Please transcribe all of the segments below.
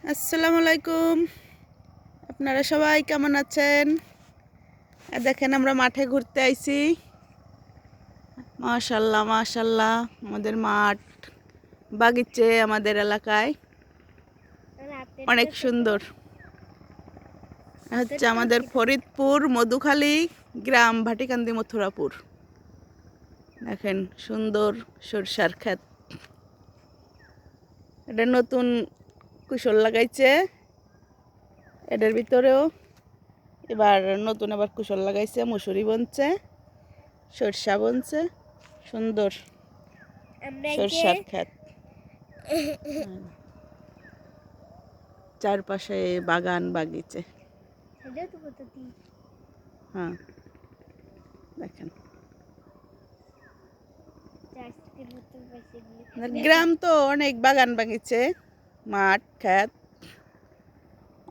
আসসালামু আলাইকুম। আপনারা সবাই কেমন আছেন? দেখেন আমরা মাঠে ঘুরতে আইছি। মাশাল্লাহ মাশাল্লাহ, আমাদের মাঠ বাগিচে আমাদের এলাকায় অনেক সুন্দর। হচ্ছে আমাদের ফরিদপুর মধুখালী গ্রাম, ভাটিকান্দি মথুরাপুর। দেখেন সুন্দর সরষার ক্ষেত। এটা নতুন কুশল লাগাইছে, এটার ভিতরেও এবার নতুন আবার কুশল লাগাইছে, মুসুরি বনছে, সরষা বনছে, সুন্দর সরষার ক্ষেত। চারপাশে বাগান বাগিচে। হ্যাঁ দেখেন, গ্রাম তো অনেক বাগান বাগিচে, মাঠ ক্ষেত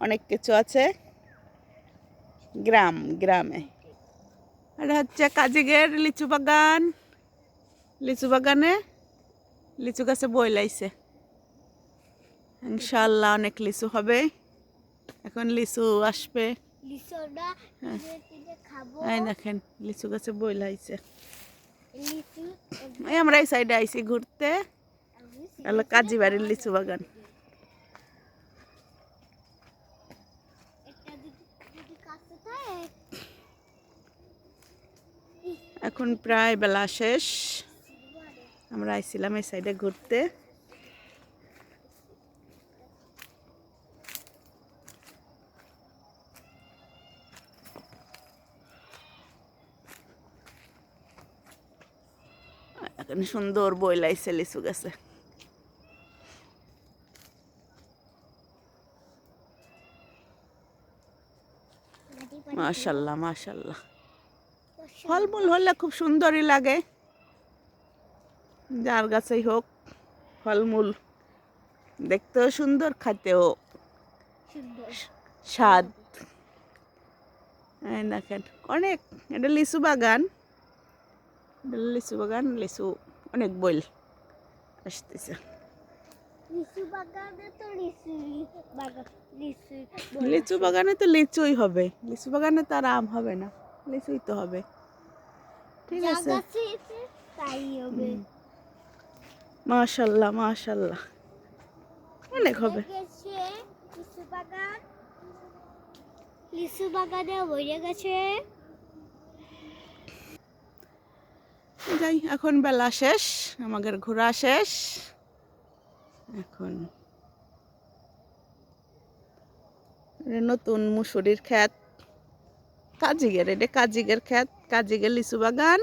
অনেক কিছু আছে গ্রামে। এটা হচ্ছে কাজিগের লিচু বাগান। লিচু বাগানে লিচু গাছে বই লাইছে, ইনশাল্লাহ অনেক লিচু হবে। এখন লিচু আসবে। এই দেখেন লিচু গাছে বই লাইছে। আমরা এই সাইডে আইছি ঘুরতে, হলো কাজী বাড়ির লিচু বাগান। এখন প্রায় বেলা শেষ, আমরা আইছিলাম এই সাইডে ঘুরতে। এখন সুন্দর বই লাইছে লিচু গাছে। মাশাল্লাহ মাশাল্লাহ, ফলমূল হলে খুব সুন্দরই লাগে, যার গাছেই হোক ফলমূল দেখতেও সুন্দর, খাতেও স্বাদ। দেখেন অনেক, এটা লিচু বাগান, লিচু বাগান, লিচু অনেক বইল আসতেছে। লিচু বাগানে তো লিচুই হবে, লিচু বাগানে তো আর আম হবে না, লিচুই তো হবে। ঠিক আছে, মাশাল্লাহ মাশাল্লাহ, অনেক হবে। লিচু বাগানে ভরে গেছে। যাই, এখন বেলা শেষ, আমাদের ঘোরা শেষ। এখন নতুন মুসুরির ক্ষেত, কাজিগের, এটা কাজিগের ক্ষেত, কাজিগের লিচু বাগান।